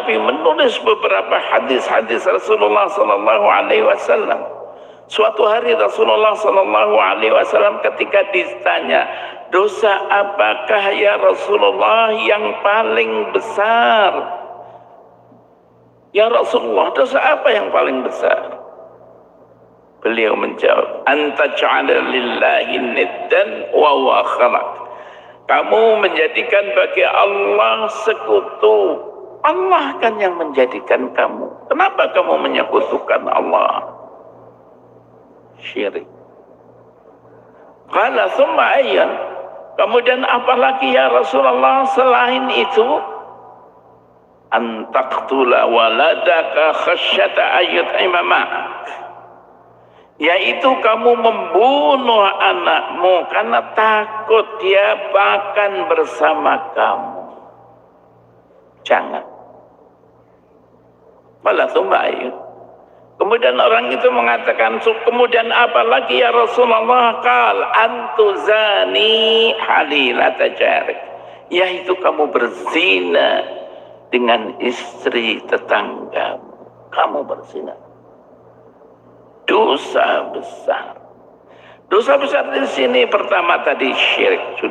Nabi menulis beberapa hadis-hadis Rasulullah sallallahu alaihi wasallam. Suatu hari Rasulullah sallallahu alaihi wasallam ketika ditanya, dosa apakah ya Rasulullah yang paling besar? Ya Rasulullah, dosa apa yang paling besar? Beliau menjawab, anta ja'ala lillahi niddan wa huwa khalaq. Kamu menjadikan bagi Allah sekutu. Allah kan yang menjadikan kamu. Kenapa kamu menyekutukan Allah? Syirik. Qala thumma ayyan. Kemudian apalagi ya Rasulullah selain itu? An taqtula waladaka khasyata ayyut'ima ma'ak. Yaitu kamu membunuh anakmu karena takut dia makan bersama kamu. Jangan. Malah tumba'ayun. Kemudian orang itu mengatakan, kemudian apa lagi ya Rasulullah? Qal antuzani halilata jarik. Yaitu kamu berzina dengan istri tetanggamu. Kamu berzina. Dosa besar. Dosa besar di sini pertama tadi syirik. Sudah